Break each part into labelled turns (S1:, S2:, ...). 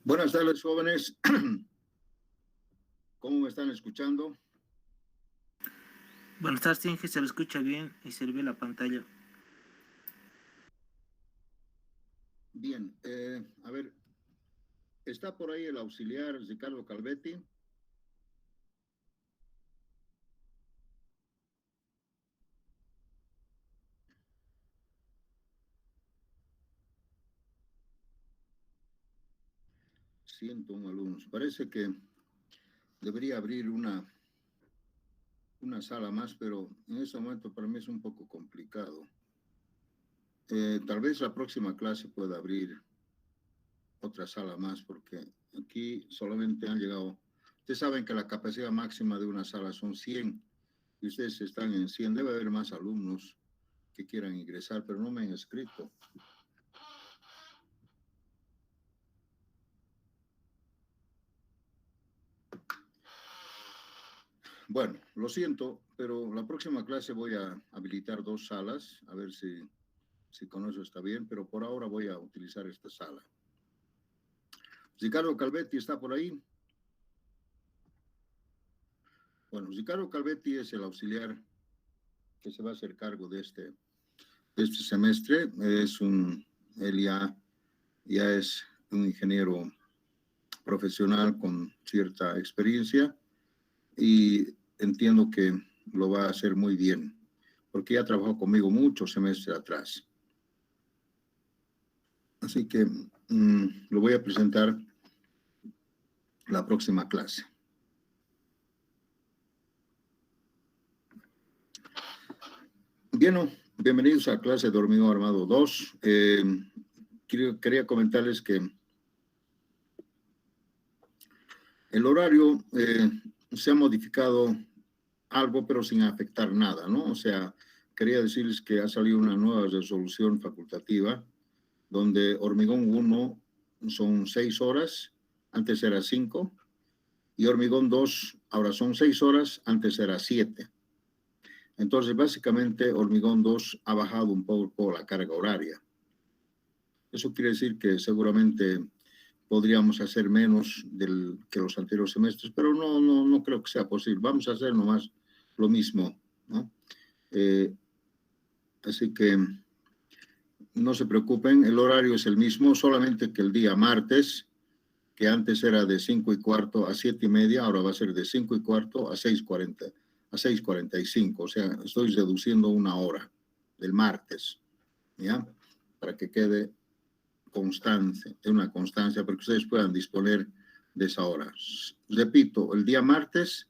S1: Buenas tardes, jóvenes. ¿Cómo me están escuchando?
S2: Buenas tardes, Inge, se lo escucha bien y se le ve la pantalla.
S1: Bien, a ver, ¿está por ahí el auxiliar Ricardo Calvetti? Siento un alumno. Parece que debería abrir una sala más, pero en este momento para mí es un poco complicado. Tal vez la próxima clase pueda abrir otra sala más, porque aquí solamente han llegado. Ustedes saben que la capacidad máxima de una sala son 100 y ustedes están en 100. Debe haber más alumnos que quieran ingresar, pero no me han escrito. Bueno, lo siento, pero la próxima clase voy a habilitar 2 salas, a ver si con eso está bien, pero por ahora voy a utilizar esta sala. Ricardo Calvetti está por ahí. Bueno, Ricardo Calvetti es el auxiliar que se va a hacer cargo de este semestre. Él ya es un ingeniero profesional con cierta experiencia y entiendo que lo va a hacer muy bien, porque ya trabajó conmigo muchos semestres atrás. Así que lo voy a presentar la próxima clase. Bien, bienvenidos a clase de hormigón armado 2. Quería comentarles que el horario se ha modificado algo, pero sin afectar nada, ¿no? O sea, quería decirles que ha salido una nueva resolución facultativa donde hormigón 1 son 6 horas, antes era 5, y hormigón 2 ahora son 6 horas, antes era 7. Entonces, básicamente, hormigón 2 ha bajado un poco la carga horaria. Eso quiere decir que seguramente podríamos hacer menos que los anteriores semestres, pero no creo que sea posible. Vamos a hacer nomás lo mismo, ¿no? Así que no se preocupen, el horario es el mismo, solamente que el día martes, que antes era de 5:15 a 7:30, ahora va a ser de 5:15 a 6:40, a 6:45. O sea, estoy reduciendo 1 hora del martes, ¿ya? Para que quede una constancia, para que ustedes puedan disponer de esa hora. Repito, el día martes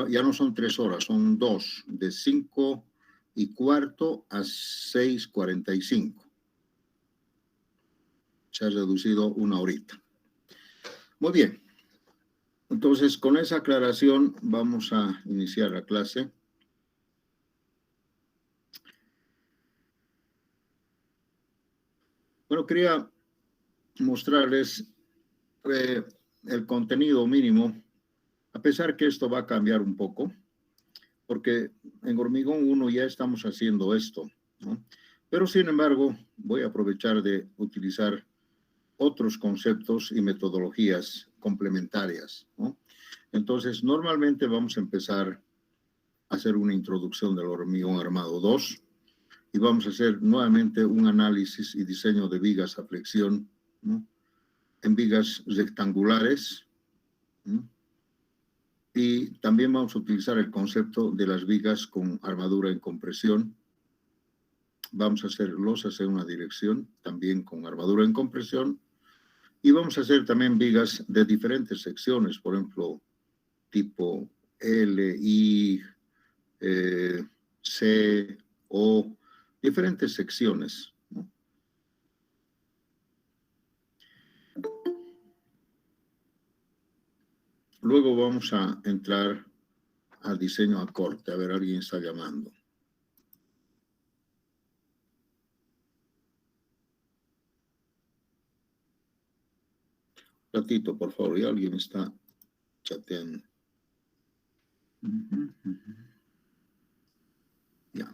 S1: ya no son 3 horas, son 2, de 5:15 a 6:45. Se ha reducido 1 horita. Muy bien. Entonces, con esa aclaración vamos a iniciar la clase. Bueno, quería mostrarles el contenido mínimo, a pesar que esto va a cambiar un poco, porque en hormigón 1 ya estamos haciendo esto, ¿no? Pero, sin embargo, voy a aprovechar de utilizar otros conceptos y metodologías complementarias, ¿no? Entonces, normalmente vamos a empezar a hacer una introducción del hormigón armado 2 y vamos a hacer nuevamente un análisis y diseño de vigas a flexión, ¿no? En vigas rectangulares, ¿no? Y también vamos a utilizar el concepto de las vigas con armadura en compresión. Vamos a hacer losas en una dirección, también con armadura en compresión. Y vamos a hacer también vigas de diferentes secciones, por ejemplo, tipo L, I, C, O, diferentes secciones, ¿no? Luego vamos a entrar al diseño a corte. A ver, alguien está llamando. Un ratito, por favor, ya alguien está chateando. Ya.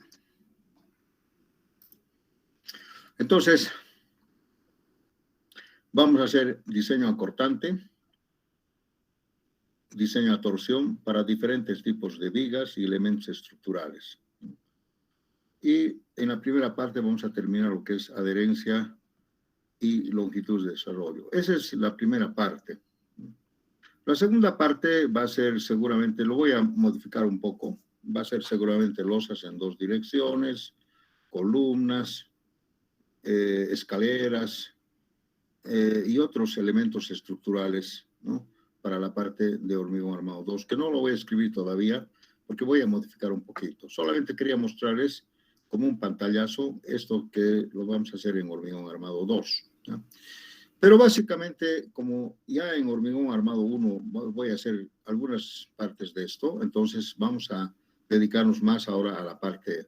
S1: Entonces, Vamos a hacer diseño acortante, diseño a torsión para diferentes tipos de vigas y elementos estructurales. Y en la primera parte vamos a terminar lo que es adherencia y longitud de desarrollo. Esa es la primera parte. La segunda parte va a ser seguramente, lo voy a modificar un poco, va a ser seguramente losas en 2 direcciones, columnas, escaleras y otros elementos estructurales, ¿no? Para la parte de hormigón armado 2, que no lo voy a escribir todavía porque voy a modificar un poquito. Solamente quería mostrarles como un pantallazo esto que lo vamos a hacer en hormigón armado 2, ¿no? Pero básicamente, como ya en hormigón armado 1 voy a hacer algunas partes de esto, entonces vamos a dedicarnos más ahora a la parte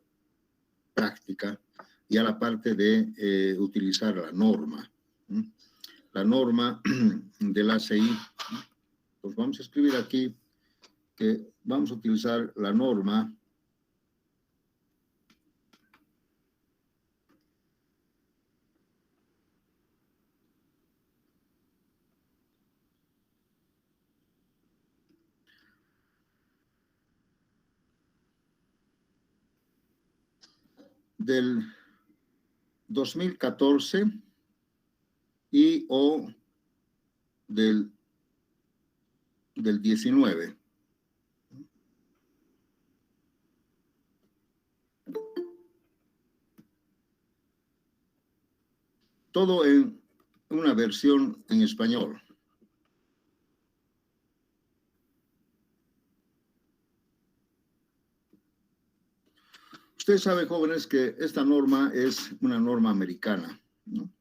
S1: práctica y a la parte de utilizar la norma. La norma del ACI. Pues vamos a escribir aquí que vamos a utilizar la norma del 2014 y o del 19. Todo en una versión en español. Ustedes saben, jóvenes, que esta norma es una norma americana, ¿no?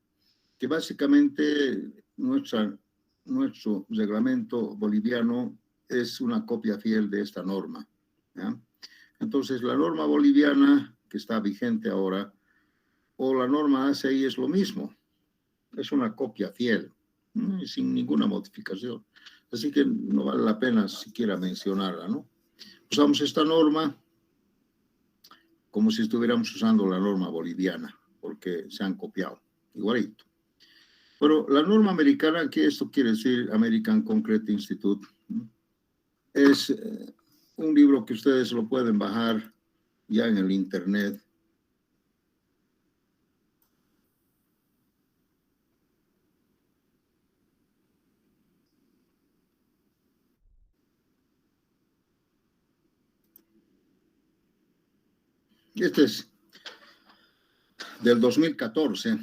S1: Que básicamente nuestro reglamento boliviano es una copia fiel de esta norma, ¿ya? Entonces, la norma boliviana que está vigente ahora o la norma ACI es lo mismo, es una copia fiel, sin ninguna modificación. Así que no vale la pena siquiera mencionarla, ¿no? Usamos esta norma como si estuviéramos usando la norma boliviana, porque se han copiado, igualito. Pero la norma americana, ¿qué esto quiere decir? American Concrete Institute, es un libro que ustedes lo pueden bajar ya en el internet. Este es del 2014,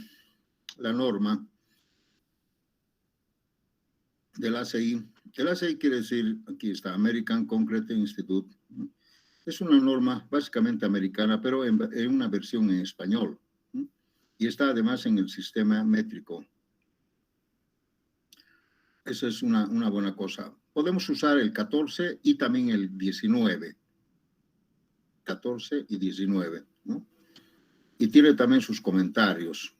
S1: la norma del ACI. El ACI quiere decir, aquí está, American Concrete Institute. Es una norma básicamente americana, pero en una versión en español. Y está además en el sistema métrico. Esa es una buena cosa. Podemos usar el 14 y también el 19. 14 y 19, ¿no? Y tiene también sus comentarios.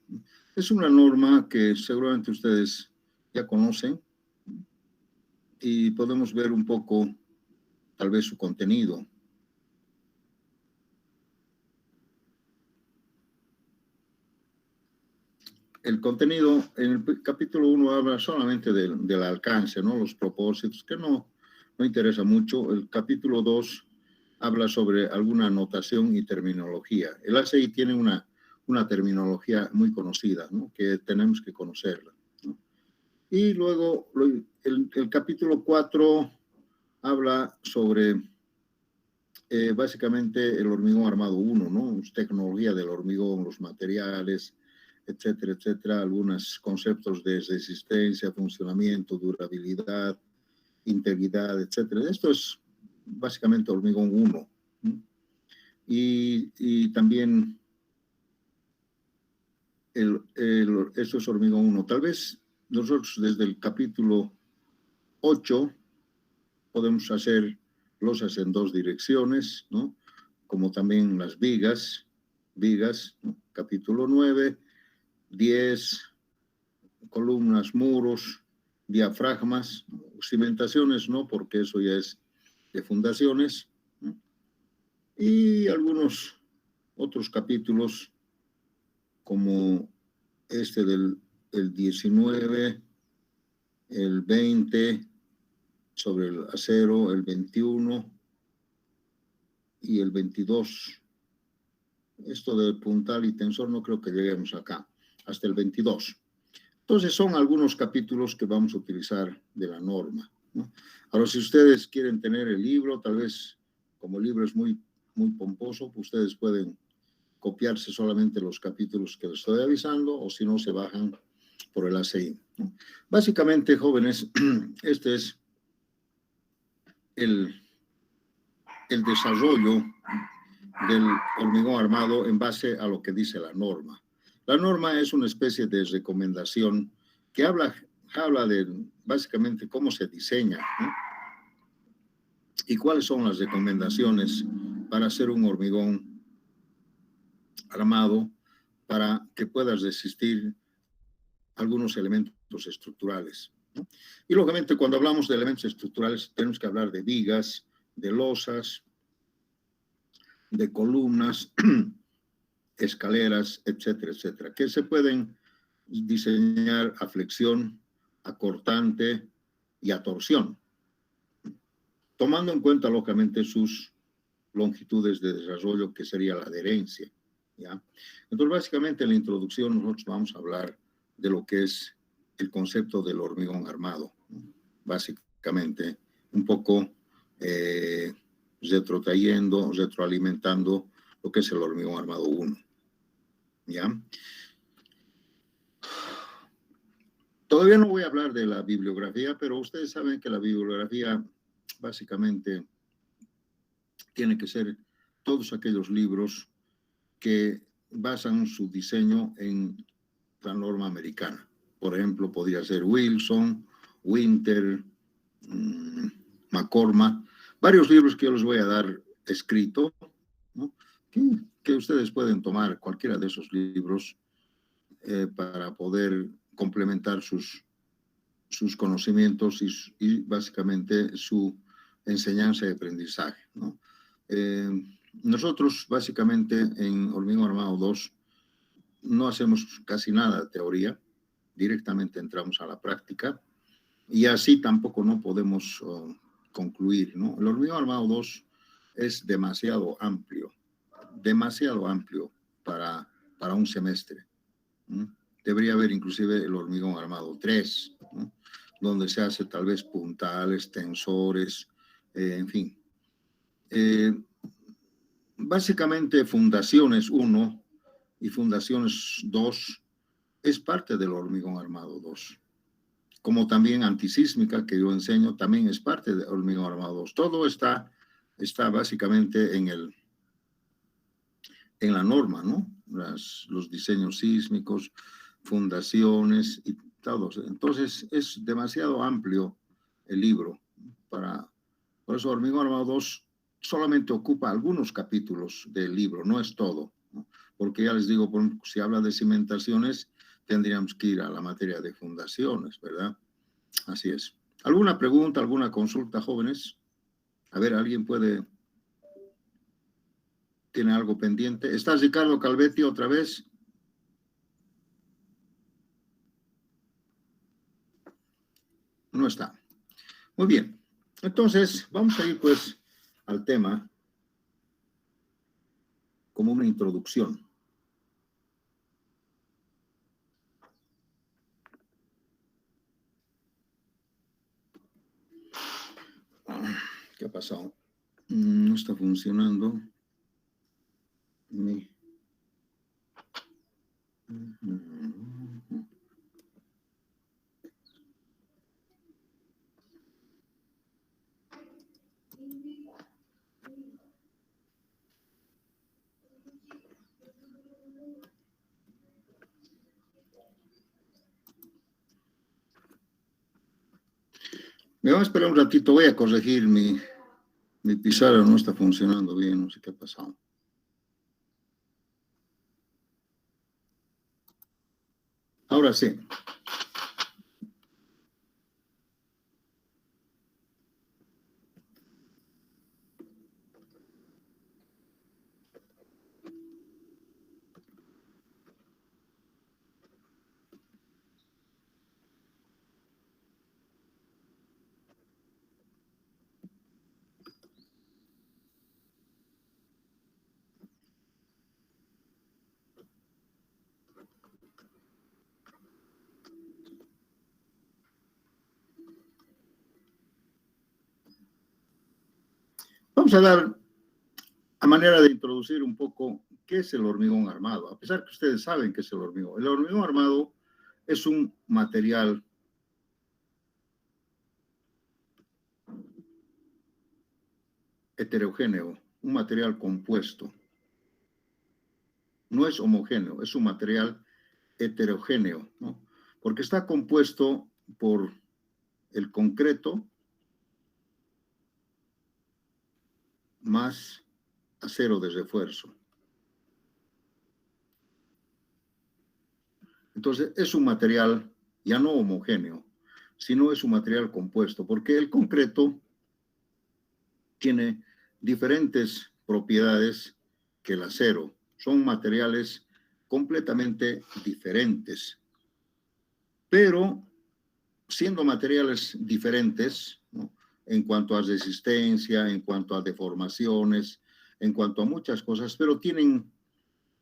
S1: Es una norma que seguramente ustedes ya conocen y podemos ver un poco, tal vez, su contenido. El contenido en el capítulo 1 habla solamente del alcance, ¿no? Los propósitos, que no interesa mucho. El capítulo 2 habla sobre alguna notación y terminología. El ACI tiene una terminología muy conocida, ¿no? Que tenemos que conocerla, ¿no? Y luego el capítulo 4 habla sobre básicamente el hormigón armado 1, ¿no? Tecnología del hormigón, los materiales, etcétera, etcétera, algunos conceptos de resistencia, funcionamiento, durabilidad, integridad, etcétera. Esto es básicamente hormigón 1. Y también esto es hormigón 1. Tal vez nosotros desde el capítulo 8 podemos hacer losas en 2 direcciones, ¿no? Como también las vigas, ¿no? Capítulo 9, 10, columnas, muros, diafragmas, cimentaciones, ¿no? Porque eso ya es de fundaciones, ¿no? Y algunos otros capítulos como este del el 19, el 20 sobre el acero, el 21 y el 22. Esto de puntal y tensor no creo que lleguemos acá, hasta el 22. Entonces son algunos capítulos que vamos a utilizar de la norma, ¿no? Ahora, si ustedes quieren tener el libro, tal vez como el libro es muy pomposo, pues ustedes pueden copiarse solamente los capítulos que les estoy avisando, o si no, se bajan por el ACI, ¿no? Básicamente, jóvenes, este es el desarrollo del hormigón armado en base a lo que dice la norma. La norma es una especie de recomendación que habla de básicamente cómo se diseña, ¿no? Y cuáles son las recomendaciones para hacer un hormigón armado para que pueda resistir algunos elementos estructurales, ¿no? Y lógicamente cuando hablamos de elementos estructurales tenemos que hablar de vigas, de losas, de columnas, escaleras, etcétera, etcétera, que se pueden diseñar a flexión, a cortante y a torsión, tomando en cuenta lógicamente sus longitudes de desarrollo, que sería la adherencia, ¿ya? Entonces, básicamente en la introducción nosotros vamos a hablar de lo que es el concepto del hormigón armado, ¿no? Básicamente, un poco retroalimentando lo que es el hormigón armado 1, ¿ya? Todavía no voy a hablar de la bibliografía, pero ustedes saben que la bibliografía básicamente tiene que ser todos aquellos libros que basan su diseño en la norma americana. Por ejemplo, podría ser Wilson, Winter, McCormack, varios libros que yo les voy a dar escrito, ¿no? que ustedes pueden tomar cualquiera de esos libros para poder complementar sus conocimientos y básicamente su enseñanza y aprendizaje, ¿no? Nosotros básicamente en Hormigón Armado 2 no hacemos casi nada de teoría, directamente entramos a la práctica y así tampoco no podemos concluir, ¿no? El Hormigón Armado 2 es demasiado amplio para un semestre, ¿no? Debería haber inclusive el Hormigón Armado 3, ¿no? Donde se hace tal vez puntales, tensores, en fin. Básicamente fundaciones 1 y fundaciones 2 es parte del hormigón armado 2. Como también antisísmica, que yo enseño, también es parte del hormigón armado 2. Todo está básicamente en la norma, ¿no? Los diseños sísmicos, fundaciones y todos. Entonces es demasiado amplio el libro. Por eso Hormigón Armado 2 solamente ocupa algunos capítulos del libro, no es todo, ¿no? Porque ya les digo, por ejemplo, si habla de cimentaciones, tendríamos que ir a la materia de fundaciones, ¿verdad? Así es. ¿Alguna pregunta, alguna consulta, jóvenes? A ver, ¿alguien tiene algo pendiente? ¿Está Ricardo Calvetti otra vez? No está. Muy bien. Entonces, vamos a ir pues al tema como una introducción. ¿Qué ha pasado? No está funcionando. Me va a esperar un ratito, voy a corregir mi pizarra, no está funcionando bien, no sé qué ha pasado. Ahora sí. Vamos a dar a manera de introducir un poco qué es el hormigón armado, a pesar que ustedes saben qué es el hormigón. El hormigón armado es un material heterogéneo, un material compuesto. No es homogéneo, es un material heterogéneo, ¿no? Porque está compuesto por el concreto más acero de refuerzo. Entonces, es un material ya no homogéneo, sino es un material compuesto, porque el concreto tiene diferentes propiedades que el acero. Son materiales completamente diferentes. Pero, siendo materiales diferentes, ¿no?, en cuanto a resistencia, en cuanto a deformaciones, en cuanto a muchas cosas, pero tienen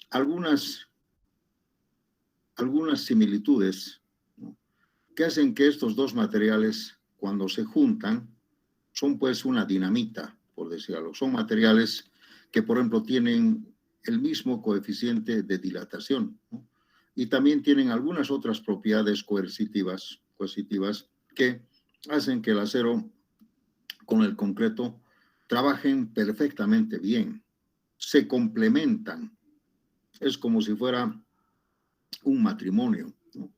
S1: algunas similitudes, ¿no?, que hacen que estos dos materiales, cuando se juntan, son pues una dinamita, por decirlo. Son materiales que, por ejemplo, tienen el mismo coeficiente de dilatación, ¿no?, y también tienen algunas otras propiedades coercitivas que hacen que el acero con el concreto trabajen perfectamente bien, se complementan. Es como si fuera un matrimonio, ¿no?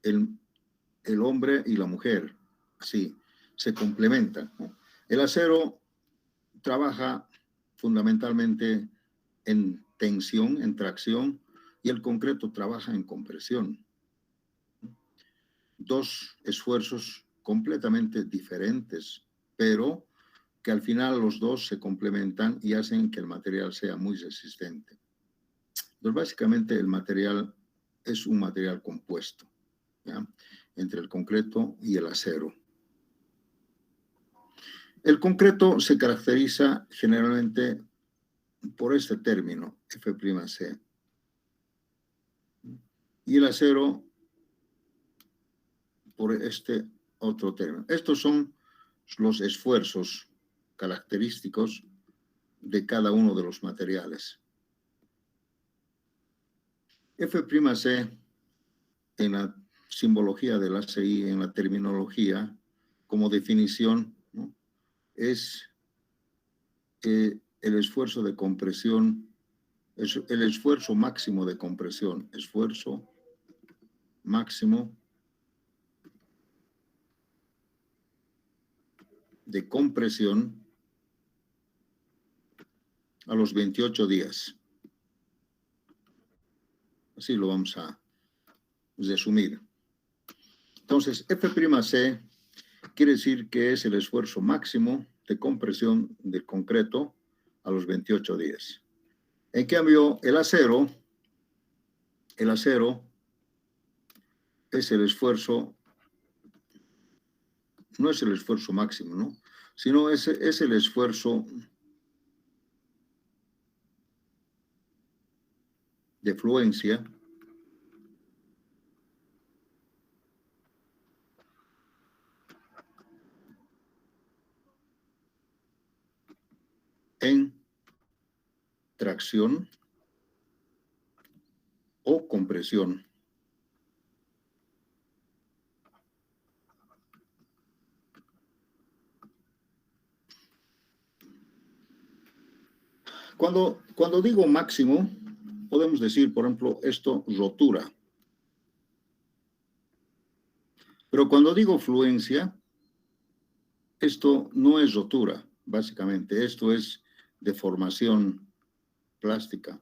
S1: El hombre y la mujer, sí, se complementan, ¿no? El acero trabaja fundamentalmente en tensión, en tracción, y el concreto trabaja en compresión. Dos esfuerzos completamente diferentes, pero que al final los dos se complementan y hacen que el material sea muy resistente. Entonces, básicamente el material es un material compuesto, ¿ya?, entre el concreto y el acero. El concreto se caracteriza generalmente por este término, F'(C). Y el acero por este otro término. Estos son los esfuerzos característicos de cada uno de los materiales. F'(C) en la simbología del ACI, en la terminología, como definición, ¿no?, es el esfuerzo de compresión, es el esfuerzo máximo de compresión, esfuerzo máximo de compresión a los 28 días. Así lo vamos a resumir. Entonces, F'(C) quiere decir que es el esfuerzo máximo de compresión del concreto a los 28 días. En cambio, el acero es el esfuerzo, no es el esfuerzo máximo, ¿no?, sino es el esfuerzo de fluencia en tracción o compresión. Cuando digo máximo, podemos decir, por ejemplo, esto, rotura. Pero cuando digo fluencia, esto no es rotura, básicamente. Esto es deformación plástica.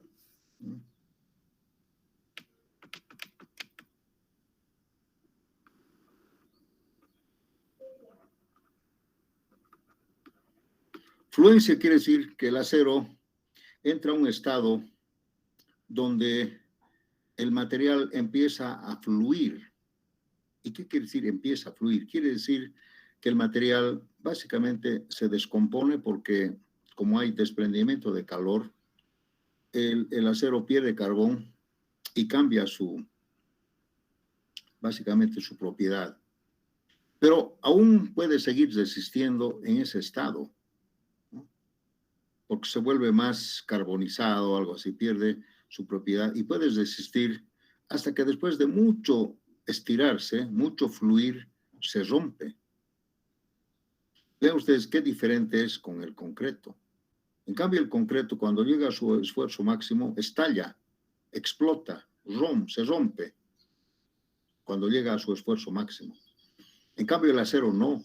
S1: Fluencia quiere decir que el acero entra a un estado donde el material empieza a fluir. ¿Y qué quiere decir empieza a fluir? Quiere decir que el material básicamente se descompone porque, como hay desprendimiento de calor, el acero pierde carbón y cambia básicamente su propiedad. Pero aún puede seguir resistiendo en ese estado, ¿no? porque se vuelve más carbonizado, algo así, pierde su propiedad y puede resistir hasta que después de mucho estirarse, mucho fluir, se rompe. Vean ustedes qué diferente es con el concreto. En cambio, el concreto, cuando llega a su esfuerzo máximo, estalla, explota, se rompe, cuando llega a su esfuerzo máximo. En cambio, el acero no.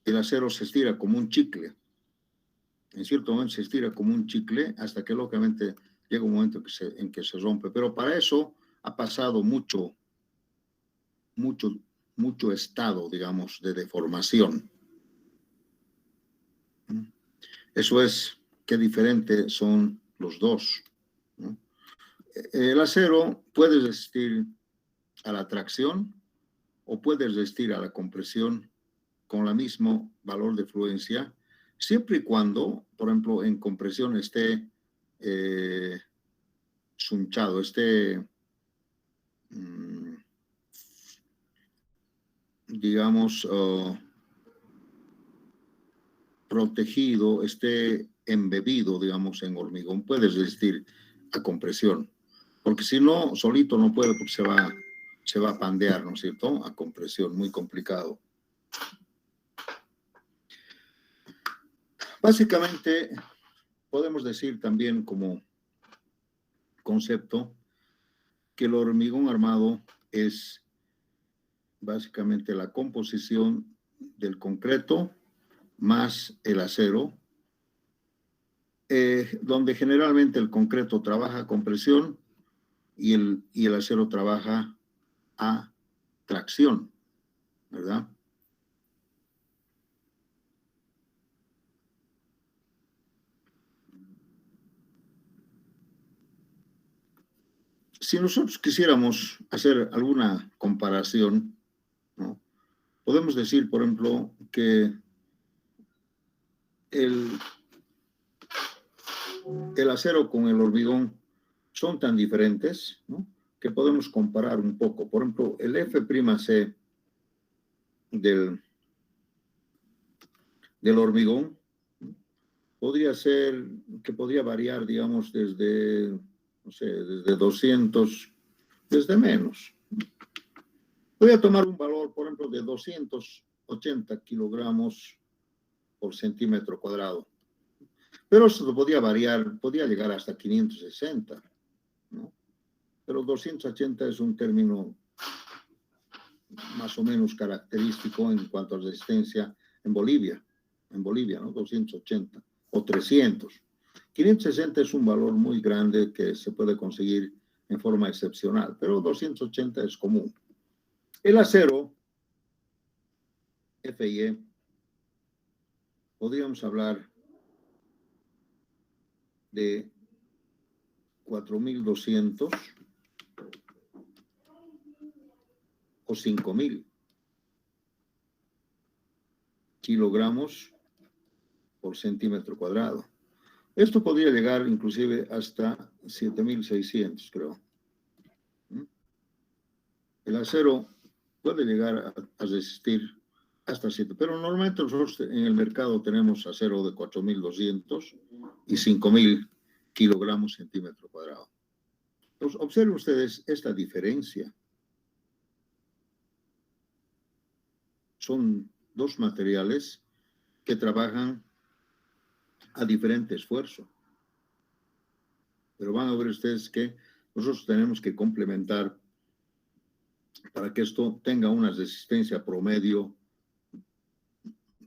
S1: El acero se estira como un chicle. En cierto momento se estira como un chicle hasta que lógicamente llega un momento en que se rompe. Pero para eso ha pasado mucho estado, digamos, de deformación. Eso es qué diferentes son los dos, ¿no? El acero puede resistir a la tracción o puede resistir a la compresión con el mismo valor de fluencia, siempre y cuando, por ejemplo, en compresión esté sunchado, esté, digamos, protegido, esté embebido, digamos, en hormigón, puede resistir a compresión. Porque si no, solito no puede, porque se va a pandear, ¿no es cierto? A compresión, muy complicado. Básicamente, podemos decir también como concepto que el hormigón armado es básicamente la composición del concreto más el acero, donde generalmente el concreto trabaja a compresión y el acero trabaja a tracción, ¿verdad? Si nosotros quisiéramos hacer alguna comparación, ¿no? Podemos decir, por ejemplo, que el acero con el hormigón son tan diferentes, ¿no?, que podemos comparar un poco. Por ejemplo, el F'C del hormigón, ¿no?, podría ser que podría variar, digamos, desde, no sé, desde 200, desde menos. Voy a tomar un valor, por ejemplo, de 280 kilogramos por centímetro cuadrado. Pero eso podía variar, podía llegar hasta 560, ¿no? Pero 280 es un término más o menos característico en cuanto a resistencia en Bolivia, ¿no? 280 o 300. 560 es un valor muy grande que se puede conseguir en forma excepcional, pero 280 es común. El acero, FIE, podríamos hablar de 4.200 o 5.000 kilogramos por centímetro cuadrado. Esto podría llegar inclusive hasta 7.600, creo. El acero puede llegar a resistir hasta 7, pero normalmente nosotros en el mercado tenemos acero de 4.200 y 5.000 kilogramos centímetro cuadrado. Entonces, observen ustedes esta diferencia. Son dos materiales que trabajan a diferente esfuerzo. Pero van a ver ustedes que nosotros tenemos que complementar para que esto tenga una resistencia promedio.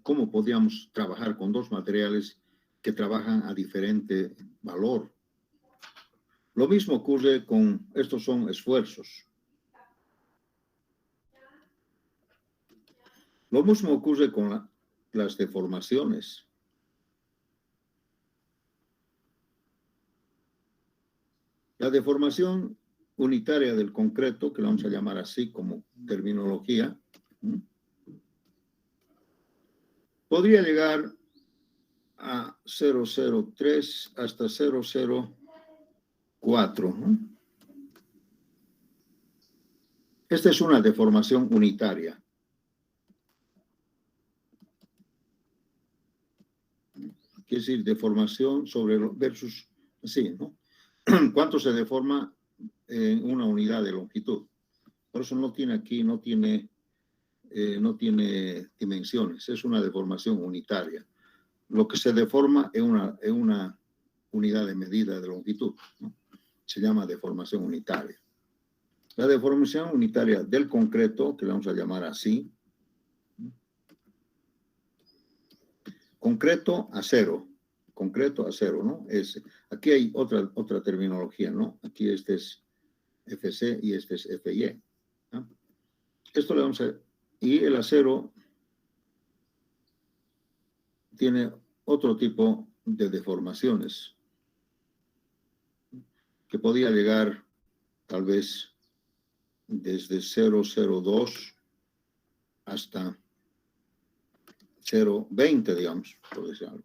S1: ¿Cómo podríamos trabajar con dos materiales que trabajan a diferente valor? Lo mismo ocurre con, estos son esfuerzos. Lo mismo ocurre con las deformaciones. La deformación unitaria del concreto, que lo vamos a llamar así como terminología, podría llegar a 0,03 hasta 0,04, ¿no? Esta es una deformación unitaria. Quiere es decir, deformación sobre versus, así, ¿no? ¿Cuánto se deforma en una unidad de longitud? Por eso no tiene aquí, no tiene dimensiones, es una deformación unitaria. Lo que se deforma es una unidad de medida de longitud, ¿no? Se llama deformación unitaria. La deformación unitaria del concreto, que le vamos a llamar así, concreto acero, ¿no? Aquí hay otra terminología, ¿no? Aquí este es FC y este es FY, ¿no? Esto le vamos a... Y el acero tiene otro tipo de deformaciones que podía llegar tal vez desde 0,02 hasta 0,20, digamos, por decirlo,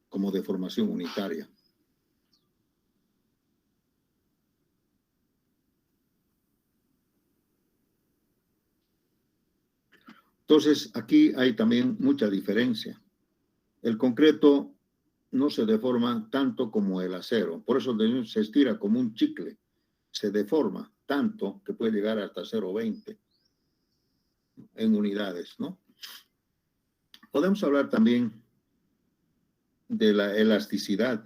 S1: como deformación unitaria. Entonces, aquí hay también mucha diferencia. El concreto no se deforma tanto como el acero, por eso se estira como un chicle, se deforma tanto que puede llegar hasta 0,20 en unidades, ¿no? Podemos hablar también de la elasticidad.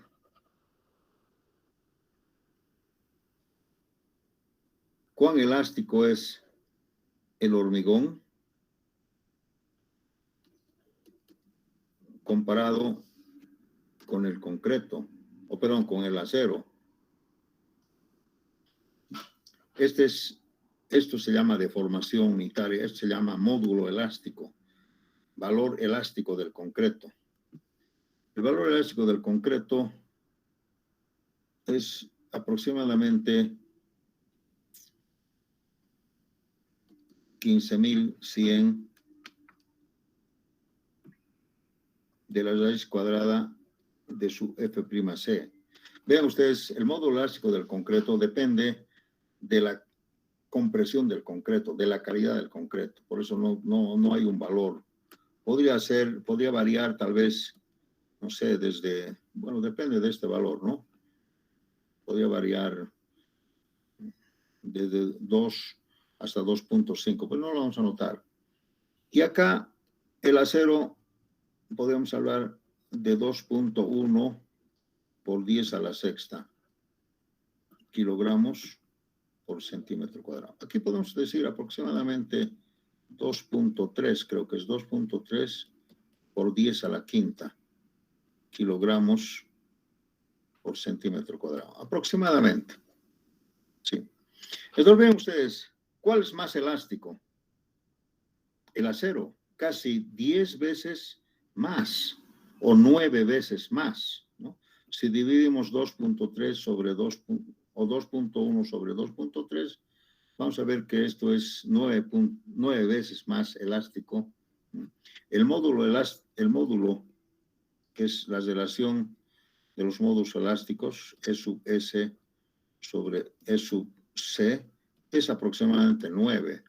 S1: ¿Cuán elástico es el hormigón comparado con el concreto, con el acero? Esto se llama deformación unitaria, esto se llama módulo elástico, valor elástico del concreto. El valor elástico del concreto es aproximadamente 15.100 de la raíz cuadrada de su F'C. Vean ustedes, el módulo elástico del concreto depende de la compresión del concreto, de la calidad del concreto. Por eso no hay un valor. Podría variar tal vez, no sé, depende de este valor, ¿no? Podría variar desde 2 hasta 2.5, pero no lo vamos a notar. Y acá el acero, podemos hablar de 2.1 por 10 a la sexta kilogramos por centímetro cuadrado. Aquí podemos decir aproximadamente 2.3, creo que es 2.3 por 10 a la quinta kilogramos por centímetro cuadrado, aproximadamente. Sí. Entonces ven ustedes, ¿cuál es más elástico? El acero, casi 10 veces más o 9 veces más, ¿no? Si dividimos 2.3 sobre 2 o 2.1 sobre 2.3, vamos a ver que esto es 9 veces más elástico. El módulo, que es la relación de los módulos elásticos, E sub S sobre E sub C, es aproximadamente 9,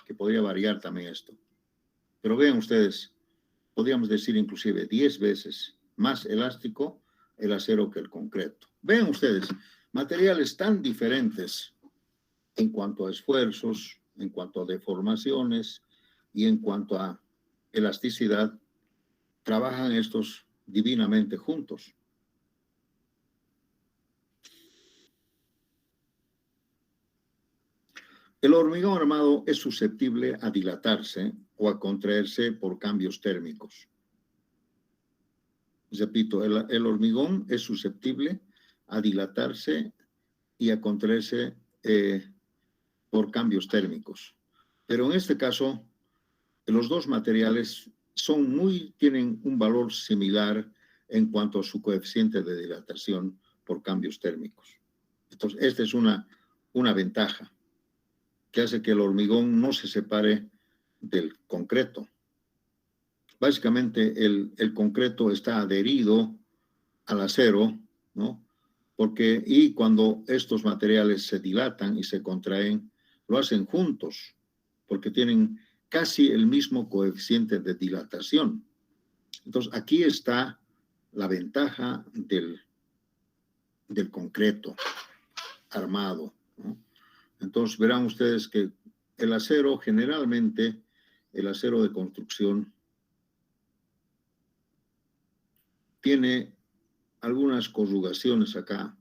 S1: que podría variar también esto. Pero vean ustedes, podríamos decir inclusive 10 veces más elástico el acero que el concreto. Vean ustedes, materiales tan diferentes en cuanto a esfuerzos, en cuanto a deformaciones y en cuanto a elasticidad, trabajan estos divinamente juntos. El hormigón armado es susceptible a dilatarse o a contraerse por cambios térmicos. Repito, el hormigón es susceptible a dilatarse y a contraerse por cambios térmicos. Pero en este caso, los dos materiales tienen un valor similar en cuanto a su coeficiente de dilatación por cambios térmicos. Entonces, esta es una ventaja que hace que el hormigón no se separe del concreto. Básicamente, el concreto está adherido al acero, ¿no? Y cuando estos materiales se dilatan y se contraen, lo hacen juntos, porque tienen casi el mismo coeficiente de dilatación. Entonces, aquí está la ventaja del concreto armado, ¿no? Entonces, verán ustedes que el acero, generalmente, el acero de construcción tiene algunas corrugaciones acá.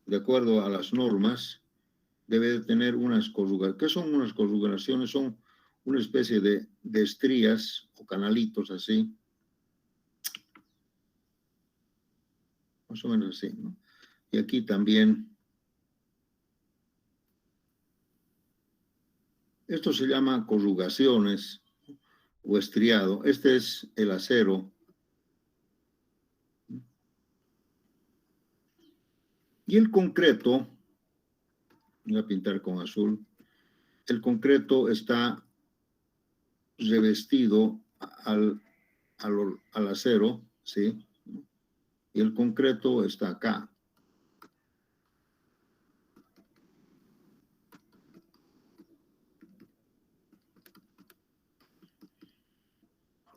S1: De acuerdo a las normas, debe de tener unas corrugaciones. ¿Qué son unas corrugaciones? Son una especie de estrías o canalitos así, más o menos así, ¿no? Y aquí también, esto se llama corrugaciones o estriado. Este es el acero. Y el concreto, voy a pintar con azul, el concreto está revestido al acero, ¿sí? Y el concreto está acá.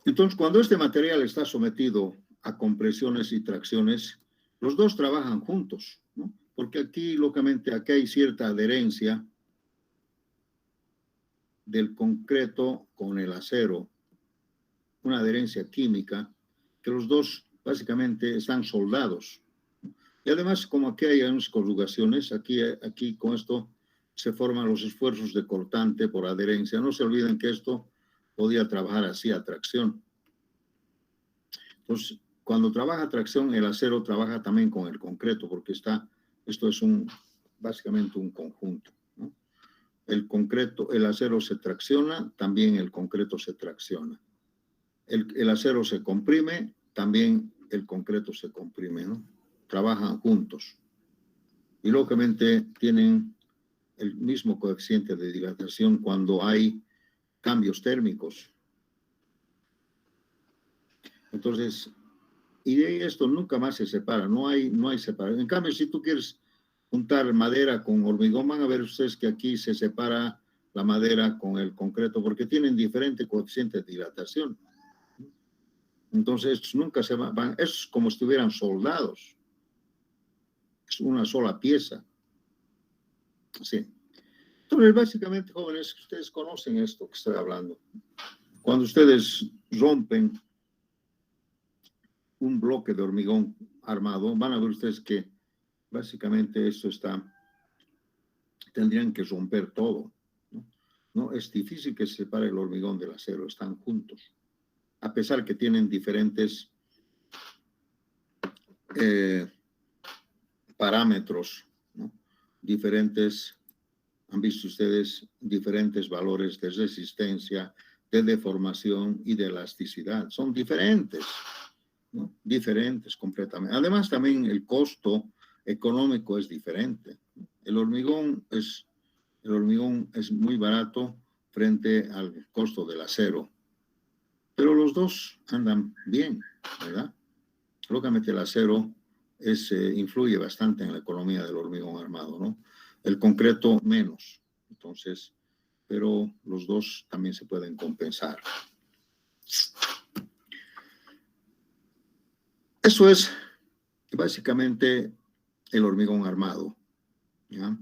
S1: Entonces, cuando este material está sometido a compresiones y tracciones, los dos trabajan juntos, ¿no? Porque aquí, lógicamente, aquí hay cierta adherencia del concreto con el acero, una adherencia química, que los dos básicamente están soldados. Y además, como aquí hay unas corrugaciones, aquí con esto se forman los esfuerzos de cortante por adherencia. No se olviden que esto podía trabajar así a tracción. Entonces, cuando trabaja tracción, el acero trabaja también con el concreto, porque esto es básicamente un conjunto, ¿no? El concreto, el acero se tracciona, también el concreto se tracciona. El acero se comprime, también el concreto se comprime, ¿no? Trabajan juntos. Y lógicamente tienen el mismo coeficiente de dilatación cuando hay cambios térmicos. Entonces, y de ahí esto nunca más se separa, no hay separación. En cambio, si tú quieres juntar madera con hormigón, van a ver ustedes que aquí se separa la madera con el concreto, porque tienen diferente coeficiente de dilatación. Entonces, nunca se van, es como si estuvieran soldados. Es una sola pieza. Sí. Entonces, básicamente, jóvenes, ustedes conocen esto que estoy hablando. Cuando ustedes rompen un bloque de hormigón armado, van a ver ustedes que básicamente esto tendrían que romper todo, ¿no? No es difícil que se separe el hormigón del acero, están juntos, a pesar que tienen diferentes parámetros, ¿no? Diferentes, han visto ustedes, diferentes valores de resistencia, de deformación y de elasticidad. Son diferentes, ¿no? Diferentes completamente. Además, también el costo económico es diferente. El hormigón es muy barato frente al costo del acero, pero los dos andan bien, ¿verdad? Lógicamente el acero influye bastante en la economía del hormigón armado, ¿no? El concreto menos. Entonces, pero los dos también se pueden compensar. Eso es básicamente el hormigón armado, ¿ya?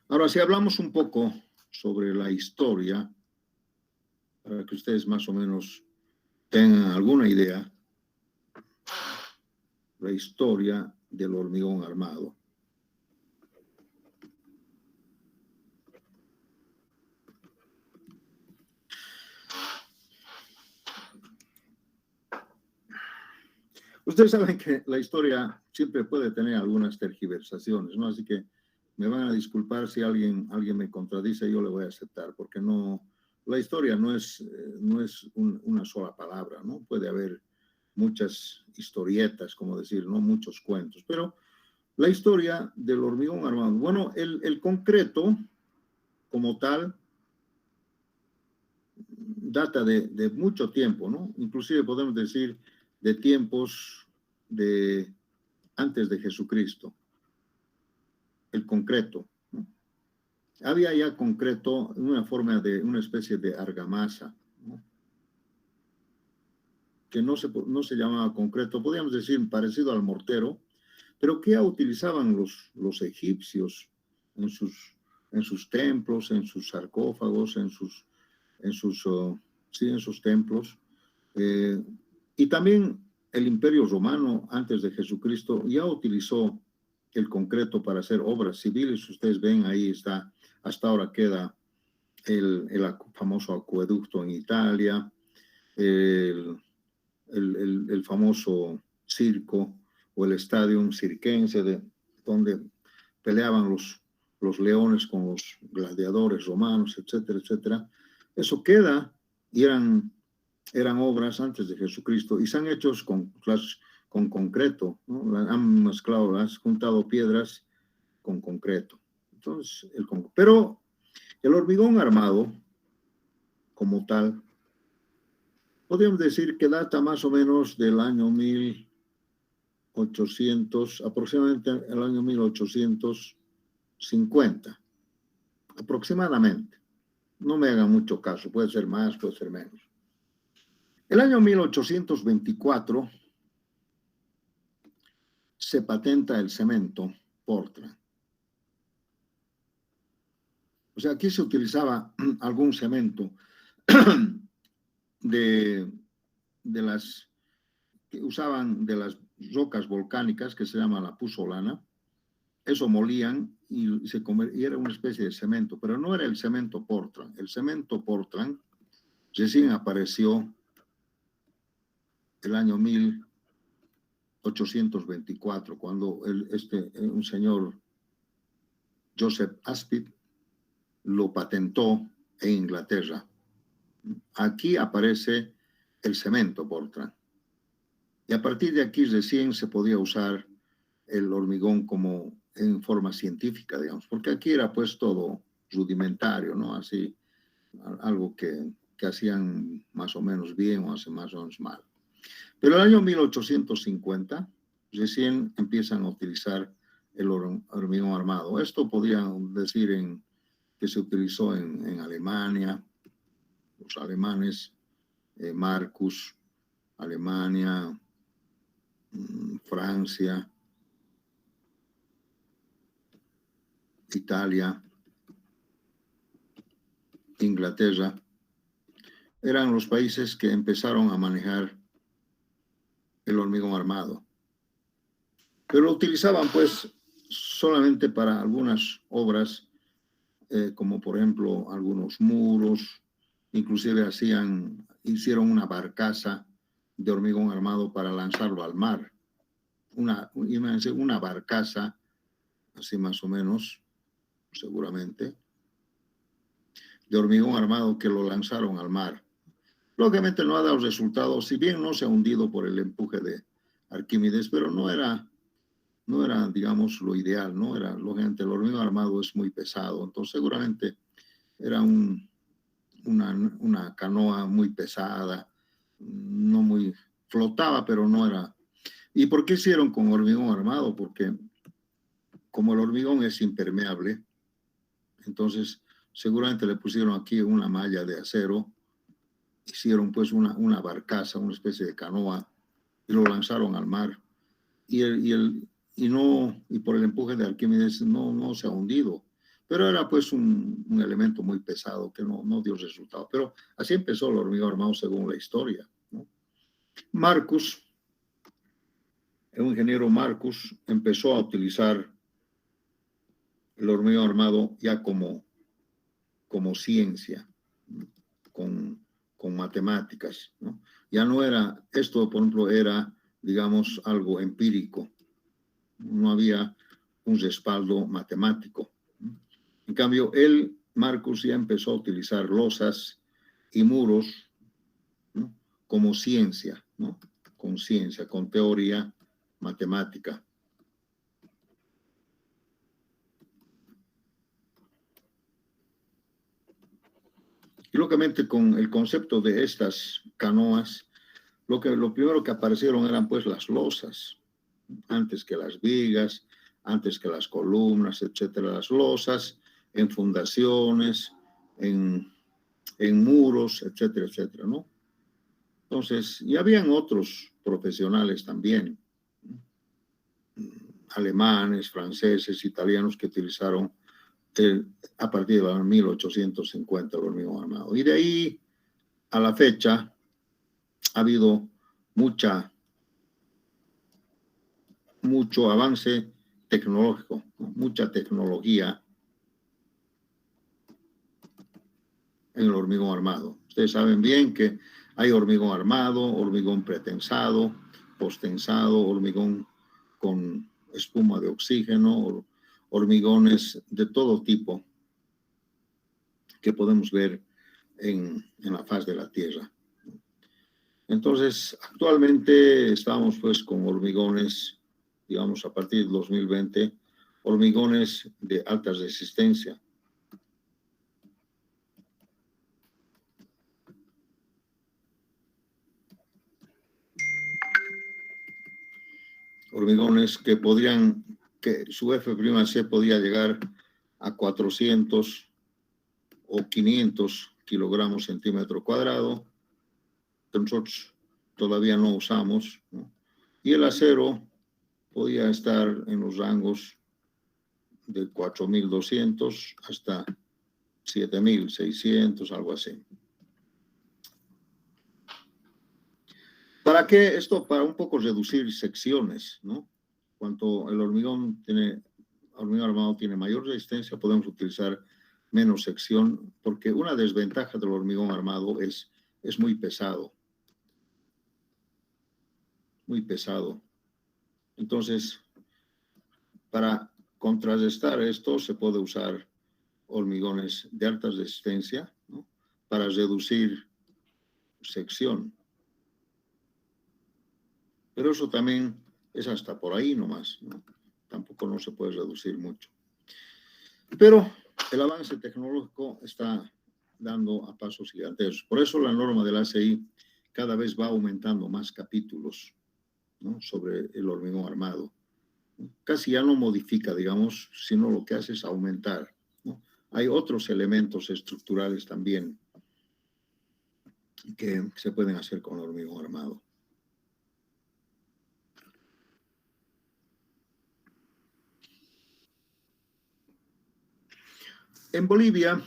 S1: Ahora, si hablamos un poco sobre la historia, para que ustedes más o menos tengan alguna idea, la historia del hormigón armado. Ustedes saben que la historia siempre puede tener algunas tergiversaciones, ¿no? Así que me van a disculpar si alguien me contradice, yo le voy a aceptar, porque la historia no es una sola palabra, ¿no? Puede haber muchas historietas, como decir, ¿no? Muchos cuentos, pero la historia del hormigón armado. Bueno, el concreto como tal data de mucho tiempo, ¿no? Inclusive podemos decir de tiempos de antes de Jesucristo, el concreto, ¿no? Había ya concreto en una especie de argamasa, ¿no? que no se llamaba concreto, podríamos decir parecido al mortero, pero que ya utilizaban los egipcios en sus templos, en sus sarcófagos, en sus templos. Y también el Imperio Romano, antes de Jesucristo, ya utilizó el concreto para hacer obras civiles. Ustedes ven, ahí está, hasta ahora queda el famoso acueducto en Italia, el famoso circo o el estadio circense, donde peleaban los leones con los gladiadores romanos, etcétera, etcétera. Eso queda, y eran obras antes de Jesucristo y se han hecho con concreto, ¿no? Han mezclado, han juntado piedras con concreto. Entonces, pero el hormigón armado, como tal, podríamos decir que data más o menos del año 1800, aproximadamente el año 1850, aproximadamente. No me hagan mucho caso, puede ser más, puede ser menos. El año 1824 se patenta el cemento Portland. O sea, aquí se utilizaba algún cemento de las que usaban de las rocas volcánicas, que se llama la puzzolana. Eso molían y era una especie de cemento, pero no era el cemento Portland. El cemento Portland recién apareció el año 1824, cuando un señor, Joseph Aspit, lo patentó en Inglaterra. Aquí aparece el cemento Portland. Y a partir de aquí recién se podía usar el hormigón como en forma científica, digamos, porque aquí era pues todo rudimentario, ¿no? Así, algo que hacían más o menos bien o hacen más o menos mal. Pero el año 1850 recién empiezan a utilizar el hormigón armado. Esto podría decir que se utilizó en Alemania, los alemanes, Marcus, Alemania, Francia, Italia, Inglaterra, eran los países que empezaron a manejar el hormigón armado. Pero lo utilizaban pues solamente para algunas obras, como por ejemplo algunos muros, inclusive hicieron una barcaza de hormigón armado para lanzarlo al mar. Imagínense, una barcaza, así más o menos, seguramente, de hormigón armado que lo lanzaron al mar. Lógicamente no ha dado resultados, si bien no se ha hundido por el empuje de Arquímedes, pero no era, digamos, lo ideal, ¿no? Lógicamente el hormigón armado es muy pesado, entonces seguramente era una canoa muy pesada, no muy, flotaba, pero no era. ¿Y por qué hicieron con hormigón armado? Porque como el hormigón es impermeable, entonces seguramente le pusieron aquí una malla de acero, hicieron pues una barcaza, una especie de canoa, y lo lanzaron al mar. Y por el empuje de Arquímedes no se ha hundido. Pero era pues un elemento muy pesado que no dio resultado. Pero así empezó el hormigón armado según la historia, ¿no? Marcus, el ingeniero Marcus, empezó a utilizar el hormigón armado ya como ciencia, con matemáticas, ¿no? Ya no era, esto por ejemplo era, digamos, algo empírico, no había un respaldo matemático. En cambio, Marcus, ya empezó a utilizar losas y muros, ¿no? Como ciencia, ¿no? Con ciencia, con teoría matemática. Y lógicamente con el concepto de estas canoas, lo primero que aparecieron eran pues las losas, antes que las vigas, antes que las columnas, etcétera. Las losas en fundaciones, en muros, etcétera, etcétera, ¿no? Entonces, y habían otros profesionales también, alemanes, franceses, italianos, que utilizaron a partir de 1850 el hormigón armado. Y de ahí a la fecha ha habido mucho avance tecnológico, mucha tecnología en el hormigón armado. Ustedes saben bien que hay hormigón armado, hormigón pretensado, posttensado, hormigón con espuma de oxígeno, hormigones de todo tipo que podemos ver en la faz de la Tierra. Entonces, actualmente estamos pues con hormigones, digamos, a partir del 2020, hormigones de alta resistencia. Hormigones que su F'(C) podía llegar a 400 o 500 kilogramos centímetro cuadrado, que nosotros todavía no usamos, ¿no? Y el acero podía estar en los rangos de 4.200 hasta 7.600, algo así. ¿Para qué esto? Para un poco reducir secciones, ¿no? Cuanto el hormigón armado tiene mayor resistencia, podemos utilizar menos sección, porque una desventaja del hormigón armado es muy pesado. Muy pesado. Entonces, para contrarrestar esto, se puede usar hormigones de alta resistencia, ¿no? Para reducir sección. Pero eso también es hasta por ahí nomás, ¿no? Tampoco no se puede reducir mucho. Pero el avance tecnológico está dando a pasos gigantes. Por eso la norma del ACI cada vez va aumentando más capítulos, ¿no? Sobre el hormigón armado. Casi ya no modifica, digamos, sino lo que hace es aumentar, ¿no? Hay otros elementos estructurales también que se pueden hacer con hormigón armado. En Bolivia,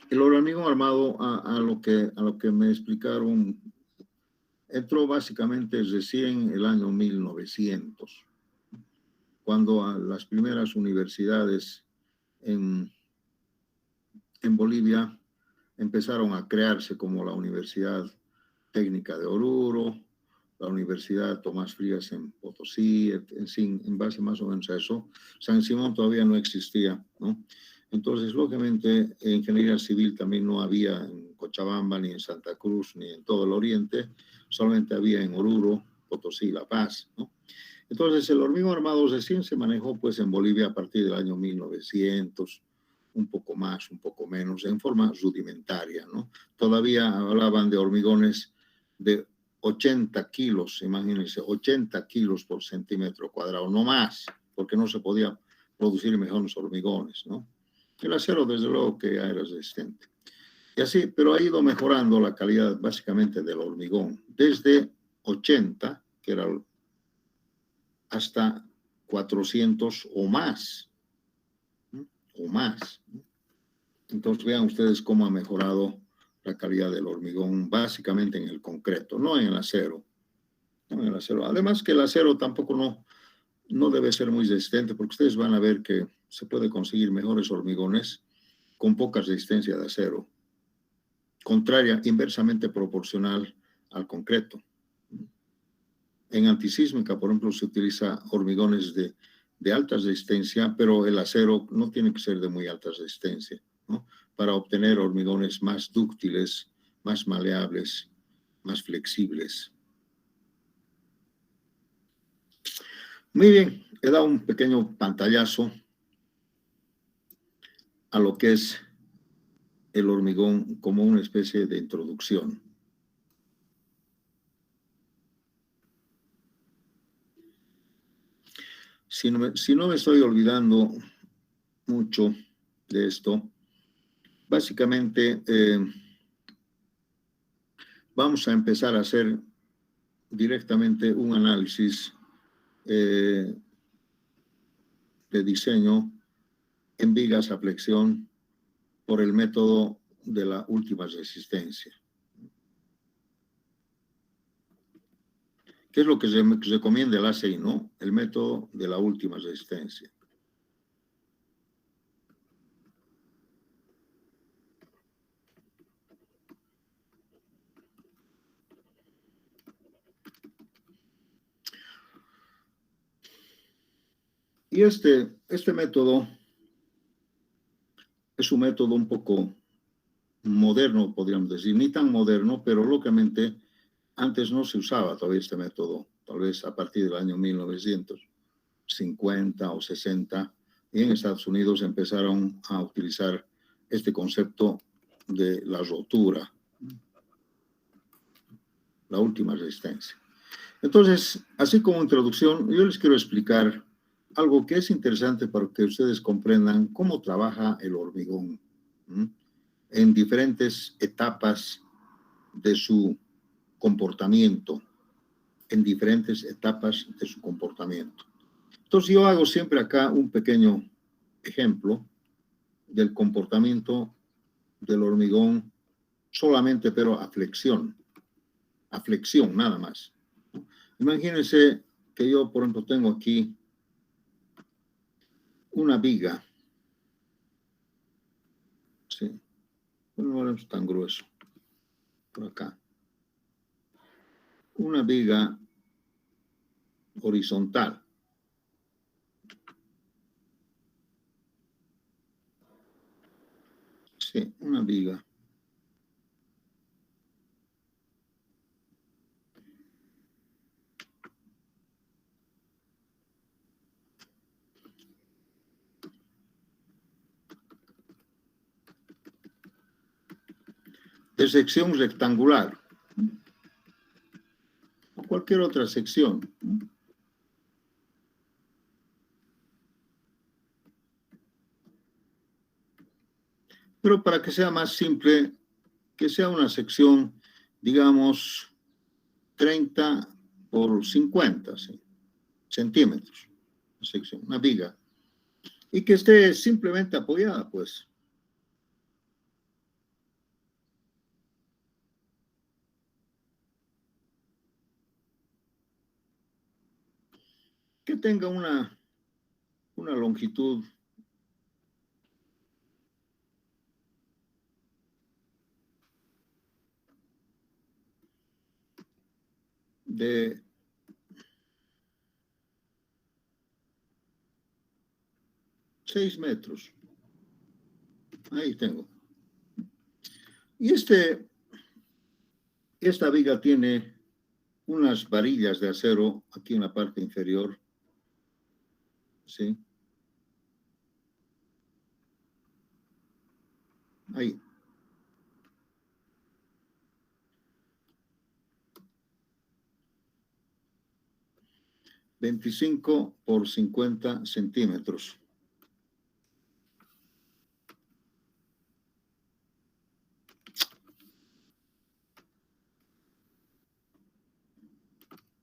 S1: el hormigón armado, a lo que me explicaron, entró básicamente recién el año 1900, cuando a las primeras universidades en Bolivia empezaron a crearse, como la Universidad Técnica de Oruro, la Universidad Tomás Frías en Potosí, en base más o menos a eso. San Simón todavía no existía, ¿no? Entonces, lógicamente, ingeniería civil también no había en Cochabamba, ni en Santa Cruz, ni en todo el oriente, solamente había en Oruro, Potosí, La Paz, ¿no? Entonces, el hormigón armado recién se manejó pues en Bolivia a partir del año 1900, un poco más, un poco menos, en forma rudimentaria, ¿no? Todavía hablaban de hormigones de 80 kilos, imagínense, 80 kilos por centímetro cuadrado, no más, porque no se podía producir mejores hormigones, ¿no? El acero, desde luego, que ya era resistente. Y así, pero ha ido mejorando la calidad básicamente del hormigón, desde 80, que era, hasta 400 o más, ¿no? O más, ¿no? Entonces vean ustedes cómo ha mejorado la calidad del hormigón, básicamente en el concreto, no en el acero. No en el acero. Además que el acero tampoco no debe ser muy resistente, porque ustedes van a ver que se puede conseguir mejores hormigones con poca resistencia de acero, contraria, inversamente proporcional al concreto. En antisísmica, por ejemplo, se utiliza hormigones de alta resistencia, pero el acero no tiene que ser de muy alta resistencia, ¿no? Para obtener hormigones más dúctiles, más maleables, más flexibles. Muy bien, he dado un pequeño pantallazo a lo que es el hormigón como una especie de introducción. Si no me estoy olvidando mucho de esto, básicamente vamos a empezar a hacer directamente un análisis de diseño en vigas a flexión por el método de la última resistencia. ¿Qué es lo que se recomienda el ACI, no? El método de la última resistencia. Y este método es un método un poco moderno, podríamos decir, ni tan moderno, pero lógicamente antes no se usaba todavía este método, tal vez a partir del año 1950 o 60, y en Estados Unidos empezaron a utilizar este concepto de la rotura, la última resistencia. Entonces, así como introducción, yo les quiero explicar algo que es interesante para que ustedes comprendan cómo trabaja el hormigón en diferentes etapas de su comportamiento, Entonces, yo hago siempre acá un pequeño ejemplo del comportamiento del hormigón solamente, pero a flexión, nada más. Imagínense que yo, por ejemplo, tengo aquí una viga. Sí. No es tan grueso. Por acá. Una viga horizontal. Sí, una viga. De sección rectangular. O cualquier otra sección. Pero para que sea más simple, que sea una sección, digamos, 30 por 50 centímetros. Sección, una viga. Y que esté simplemente apoyada, pues. Que tenga una longitud de 6 metros. Ahí tengo. Y esta viga tiene unas varillas de acero aquí en la parte inferior. ¿Sí? Ahí. $25 por 50 centímetros.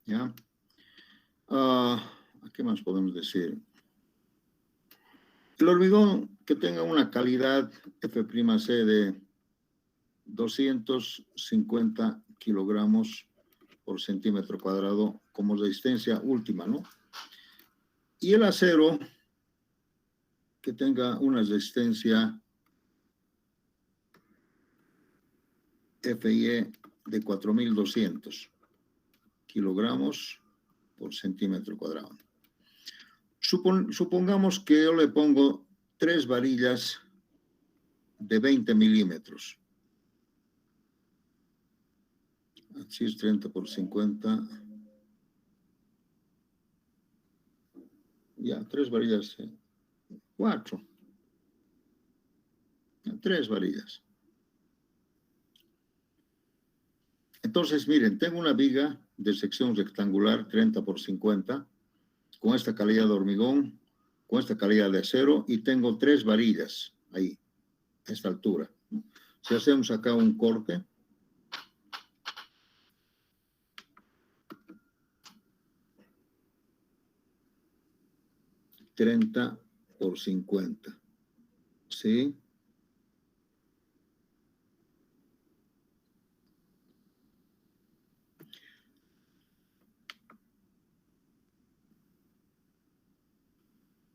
S1: ¿Ya? ¿Qué más podemos decir? El hormigón que tenga una calidad F'C de 250 kilogramos por centímetro cuadrado como resistencia última, ¿no? Y el acero que tenga una resistencia FIE de 4.200 kilogramos por centímetro cuadrado. Supongamos que yo le pongo 3 varillas de 20 milímetros. Así es 30 por 50. Ya, 3 varillas. 4. 3 varillas. Entonces, miren, tengo una viga de sección rectangular 30 por 50 con esta calidad de hormigón, con esta calidad de acero y tengo 3 varillas ahí, a esta altura. Si hacemos acá un corte, 30 por 50. ¿Sí?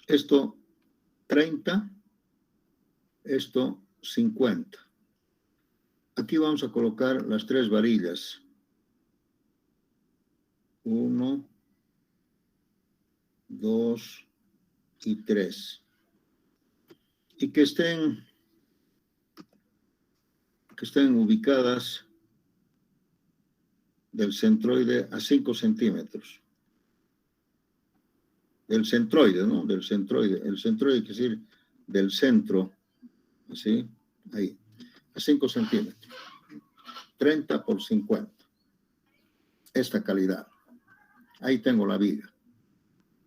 S1: Esto 30, esto 50. Aquí vamos a colocar las 3 varillas. 1, 2 y 3. Y que estén ubicadas del centroide a 5 centímetros. Del centroide, ¿no? Del centroide. El centroide quiere decir del centro, así, ahí, a 5 centímetros. 30 por 50. Esta calidad. Ahí tengo la viga,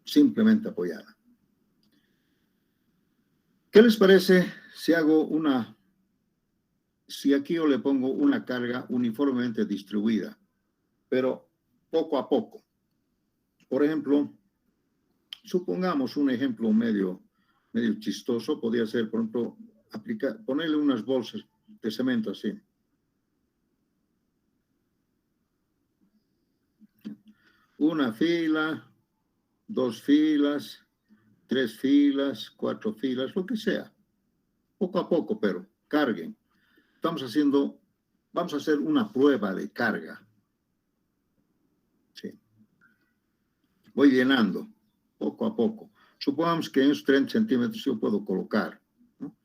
S1: simplemente apoyada. ¿Qué les parece si hago si aquí yo le pongo una carga uniformemente distribuida, pero poco a poco? Por ejemplo, supongamos un ejemplo medio chistoso, podría ser, por ejemplo, ponerle unas bolsas de cemento así. Una fila, 2 filas, 3 filas, 4 filas, lo que sea. Poco a poco, pero carguen. Vamos a hacer una prueba de carga. Sí. Voy llenando, poco a poco. Supongamos que en esos 30 centímetros yo puedo colocar, ¿no?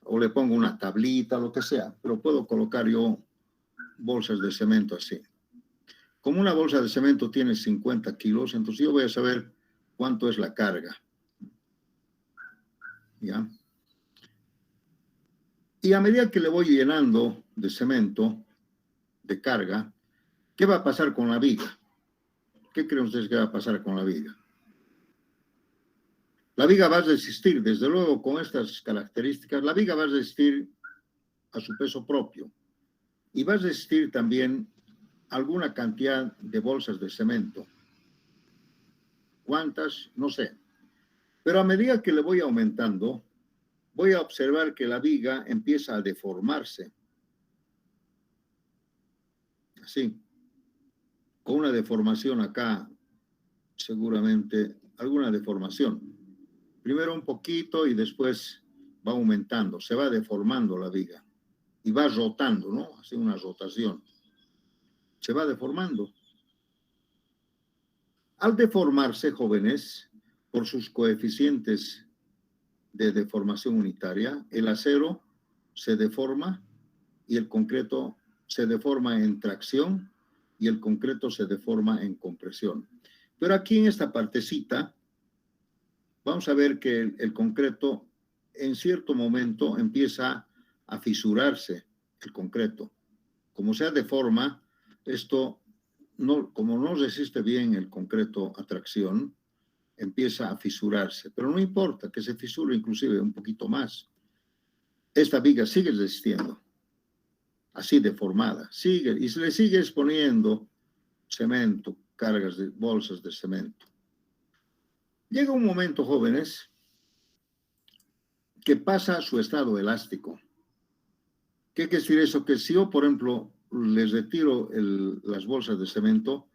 S1: O le pongo una tablita, lo que sea, pero puedo colocar yo bolsas de cemento así. Como una bolsa de cemento tiene 50 kilos, entonces yo voy a saber cuánto es la carga. ¿Ya? Y a medida que le voy llenando de cemento, de carga, ¿qué va a pasar con la viga? ¿Qué creen ustedes que va a pasar con la viga? La viga va a resistir, desde luego, con estas características, la viga va a resistir a su peso propio y va a resistir también alguna cantidad de bolsas de cemento. ¿Cuántas? No sé. Pero a medida que le voy aumentando, voy a observar que la viga empieza a deformarse. Así. Con una deformación acá, seguramente, alguna deformación. Primero un poquito y después va aumentando, se va deformando la viga y va rotando, ¿no? Hace una rotación. Se va deformando. Al deformarse, jóvenes, por sus coeficientes de deformación unitaria, el acero se deforma y el concreto se deforma en tracción y el concreto se deforma en compresión. Pero aquí en esta partecita, vamos a ver que el concreto en cierto momento empieza a fisurarse, el concreto. Como se deforma, esto, como no resiste bien el concreto a tracción, empieza a fisurarse. Pero no importa que se fisure inclusive un poquito más. Esta viga sigue resistiendo, así deformada, sigue, y se le sigue exponiendo cemento, cargas de bolsas de cemento. Llega un momento, jóvenes, que pasa a su estado elástico. ¿Qué quiere decir eso? Que si yo, por ejemplo, les retiro las bolsas de cemento,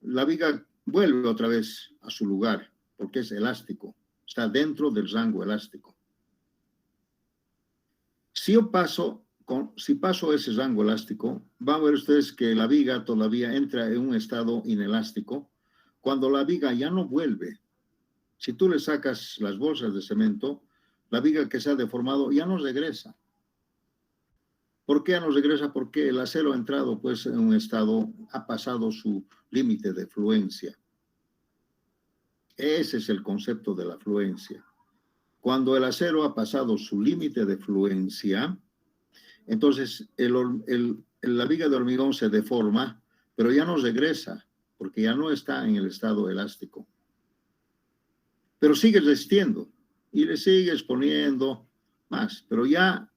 S1: la viga vuelve otra vez a su lugar, porque es elástico, está dentro del rango elástico. Si paso ese rango elástico, van a ver ustedes que la viga todavía entra en un estado inelástico. Cuando la viga ya no vuelve, si tú le sacas las bolsas de cemento, la viga que se ha deformado ya no regresa. ¿Por qué ya no regresa? Porque el acero ha entrado pues en un estado, ha pasado su límite de fluencia. Ese es el concepto de la fluencia. Cuando el acero ha pasado su límite de fluencia, entonces la viga de hormigón se deforma, pero ya no regresa, porque ya no está en el estado elástico. Pero sigue resistiendo y le sigue exponiendo más, pero ya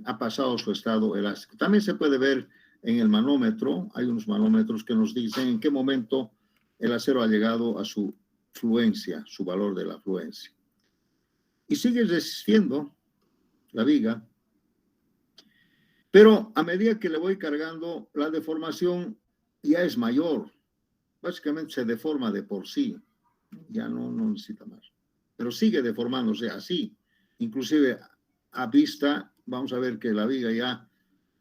S1: ha pasado su estado elástico. También se puede ver en el manómetro, hay unos manómetros que nos dicen en qué momento el acero ha llegado a su fluencia, su valor de la fluencia. Y sigue resistiendo la viga, pero a medida que le voy cargando, la deformación ya es mayor. Básicamente se deforma de por sí, ya no necesita más. Pero sigue deformándose así. Inclusive a vista, vamos a ver que la viga ya,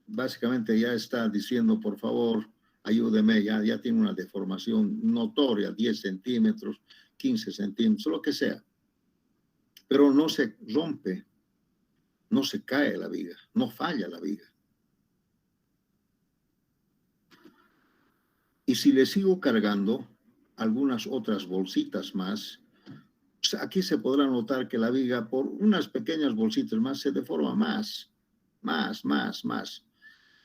S1: básicamente ya está diciendo, por favor, ayúdeme, ya tiene una deformación notoria, 10 centímetros, 15 centímetros, lo que sea. Pero no se rompe, no se cae la viga, no falla la viga. Y si le sigo cargando algunas otras bolsitas más, pues aquí se podrá notar que la viga, por unas pequeñas bolsitas más, se deforma más,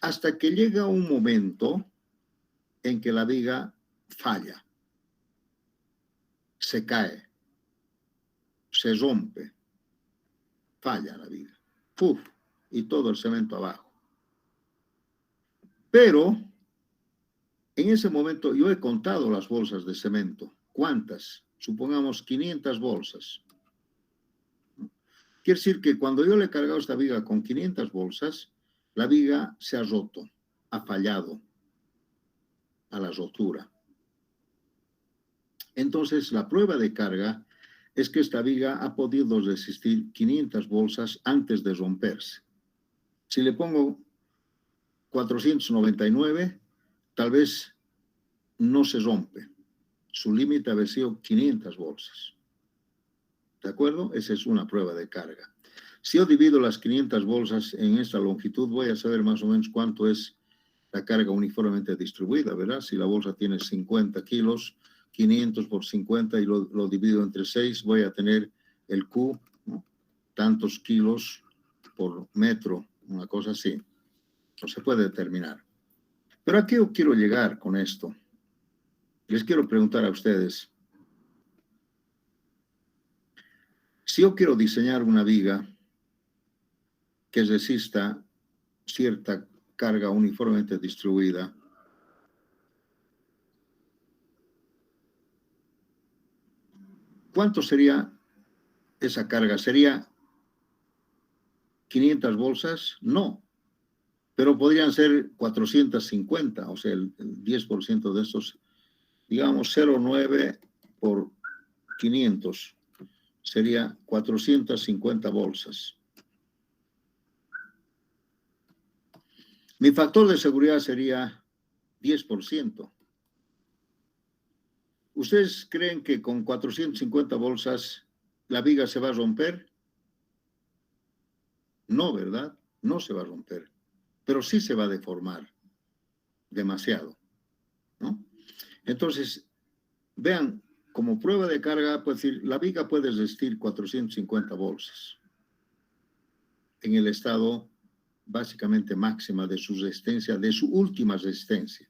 S1: hasta que llega un momento en que la viga falla, se cae, se rompe, falla la viga, ¡puf! Y todo el cemento abajo. Pero en ese momento yo he contado las bolsas de cemento. ¿Cuántas? Supongamos 500 bolsas. Quiere decir que cuando yo le he cargado esta viga con 500 bolsas, la viga se ha roto, ha fallado a la rotura. Entonces, la prueba de carga es que esta viga ha podido resistir 500 bolsas antes de romperse. Si le pongo 499, tal vez no se rompe. Su límite ha sido 500 bolsas. ¿De acuerdo? Esa es una prueba de carga. Si yo divido las 500 bolsas en esta longitud, voy a saber más o menos cuánto es la carga uniformemente distribuida, ¿verdad? Si la bolsa tiene 50 kilos, 500 por 50 y lo divido entre 6, voy a tener el Q, ¿no? Tantos kilos por metro, una cosa así. No se puede determinar. Pero ¿a qué yo quiero llegar con esto? Les quiero preguntar a ustedes, si yo quiero diseñar una viga que resista cierta carga uniformemente distribuida, ¿cuánto sería esa carga? ¿Sería 500 bolsas? No, pero podrían ser 450, o sea, el 10% de estos, digamos 0,9 por 500, sería 450 bolsas. Mi factor de seguridad sería 10%. ¿Ustedes creen que con 450 bolsas la viga se va a romper? No, ¿verdad? No se va a romper, pero sí se va a deformar demasiado, ¿no? Entonces, vean, como prueba de carga, pues decir, la viga puede resistir 450 bolsas en el estado básicamente máxima de su resistencia, de su última resistencia.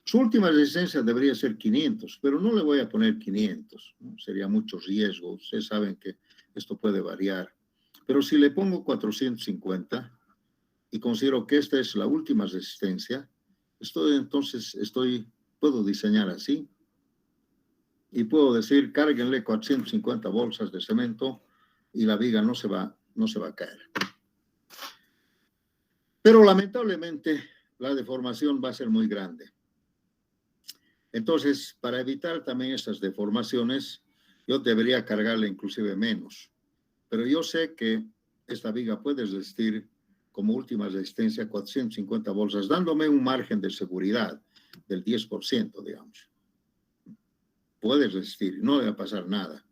S1: Su última resistencia debería ser 500, pero no le voy a poner 500, ¿no? Sería mucho riesgo. Ustedes saben que esto puede variar. Pero si le pongo 450 y considero que esta es la última resistencia, puedo diseñar así y puedo decir, cárguenle 450 bolsas de cemento y la viga no se va a caer. Pero lamentablemente la deformación va a ser muy grande. Entonces, para evitar también estas deformaciones, yo debería cargarle inclusive menos. Pero yo sé que esta viga puede resistir como última resistencia 450 bolsas, dándome un margen de seguridad del 10%, digamos. Puede resistir, no le va a pasar nada.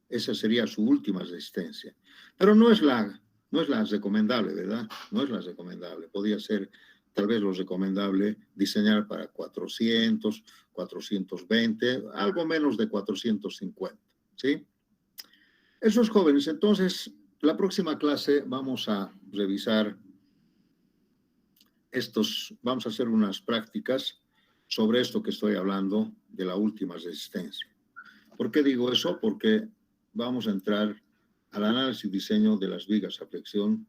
S1: Esa sería su última resistencia. Pero no es la recomendable, ¿verdad? No es la recomendable. Podría ser tal vez lo recomendable diseñar para 400, 420, algo menos de 450, ¿sí? Esos jóvenes, entonces, la próxima clase vamos a revisar vamos a hacer unas prácticas sobre esto que estoy hablando de la última resistencia. ¿Por qué digo eso? Porque vamos a entrar al análisis y diseño de las vigas a flexión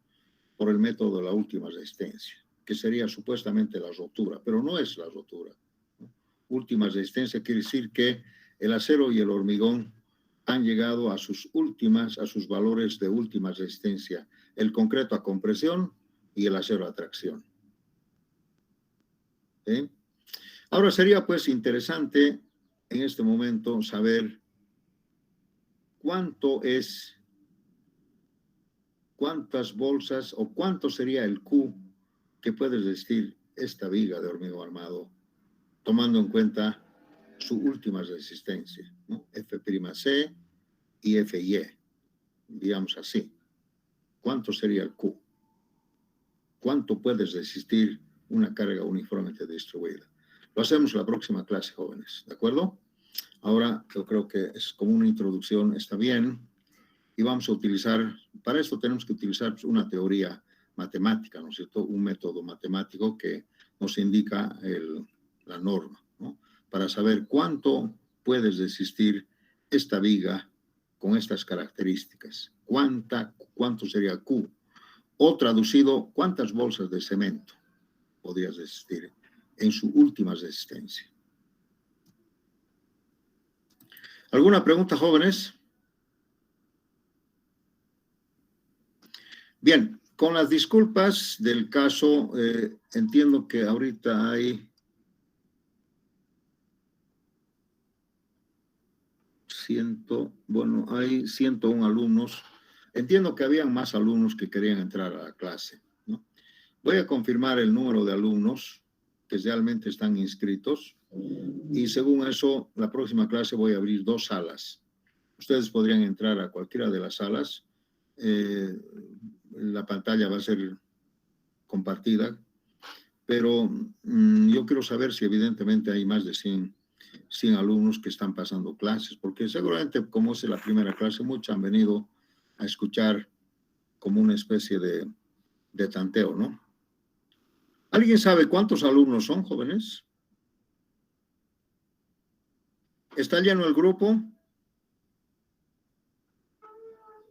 S1: por el método de la última resistencia, que sería supuestamente la rotura, pero no es la rotura, ¿no? Última resistencia quiere decir que el acero y el hormigón han llegado a sus valores de última resistencia, el concreto a compresión y el acero a tracción. ¿Sí? Ahora sería pues interesante en este momento saber cuántas bolsas o cuánto sería el Q que puede resistir esta viga de hormigón armado, tomando en cuenta su última resistencia, ¿no? F'C y Fy, digamos así. ¿Cuánto sería el Q? ¿Cuánto puede resistir una carga uniformemente distribuida? Lo hacemos la próxima clase, jóvenes, ¿de acuerdo? Ahora yo creo que es como una introducción, está bien, y vamos a utilizar, para esto tenemos que utilizar una teoría matemática, ¿no es cierto? Un método matemático que nos indica la norma, ¿no? Para saber cuánto puede resistir esta viga con estas características. ¿Cuánto sería Q? O traducido, ¿cuántas bolsas de cemento podría resistir en su última resistencia? ¿Alguna pregunta, jóvenes? Bien, con las disculpas del caso, entiendo que ahorita hay 101 alumnos. Entiendo que habían más alumnos que querían entrar a la clase, ¿no? Voy a confirmar el número de alumnos que realmente están inscritos y según eso, la próxima clase voy a abrir 2 salas. Ustedes podrían entrar a cualquiera de las salas. La pantalla va a ser compartida, pero yo quiero saber si evidentemente hay más de 100 alumnos que están pasando clases, porque seguramente como es la primera clase, muchos han venido a escuchar como una especie de tanteo, ¿no? ¿Alguien sabe cuántos alumnos son, jóvenes? ¿Está lleno el grupo?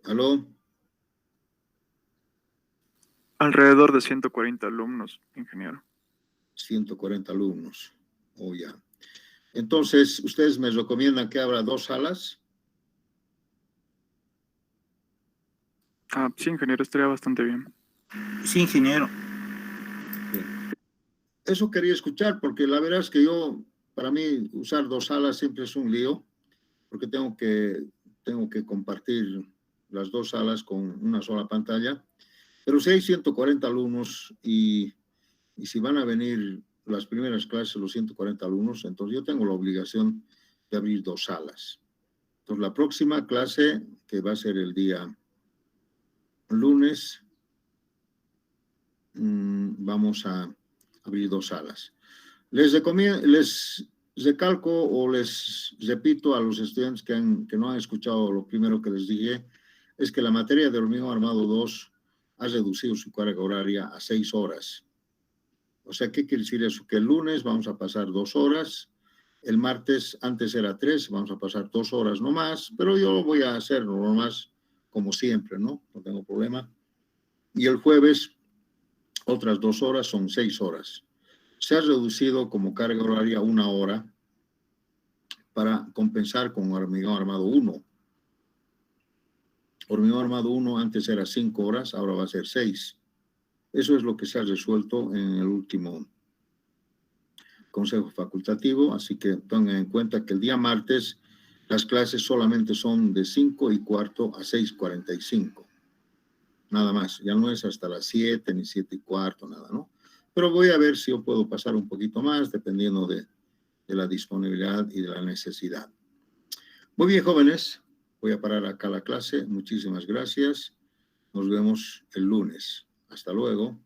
S1: ¿Aló?
S3: Alrededor de 140 alumnos, ingeniero.
S1: 140 alumnos. Oh, ya. Entonces, ¿ustedes me recomiendan que abra 2 salas?
S3: Sí, ingeniero, estaría bastante bien.
S2: Sí, ingeniero.
S1: Bien. Eso quería escuchar, porque la verdad es que para mí, usar 2 salas siempre es un lío, porque tengo que compartir las 2 salas con una sola pantalla. Pero si hay 140 alumnos y si van a venir las primeras clases, los 140 alumnos, entonces yo tengo la obligación de abrir 2 salas. Entonces, la próxima clase, que va a ser el día lunes, vamos a abrir 2 salas. Les recalco o les repito a los estudiantes que no han escuchado lo primero que les dije, es que la materia de hormigón armado 2 ha reducido su carga horaria a 6 horas. O sea, ¿qué quiere decir eso? Que el lunes vamos a pasar 2 horas, el martes antes era 3, vamos a pasar 2 horas no más, pero yo voy a hacerlo nomás como siempre, ¿no? No tengo problema. Y el jueves, otras 2 horas, son 6 horas. Se ha reducido como carga horaria 1 hora para compensar con hormigón armado 1. Hormigón armado 1 antes era 5 horas, ahora va a ser 6. Eso es lo que se ha resuelto en el último consejo facultativo, así que tengan en cuenta que el día martes las clases solamente son de 5:15 a 6:45. Nada más, ya no es hasta las 7 ni 7:15, nada, ¿no? Pero voy a ver si yo puedo pasar un poquito más, dependiendo de la disponibilidad y de la necesidad. Muy bien, jóvenes, voy a parar acá la clase. Muchísimas gracias. Nos vemos el lunes. Hasta luego.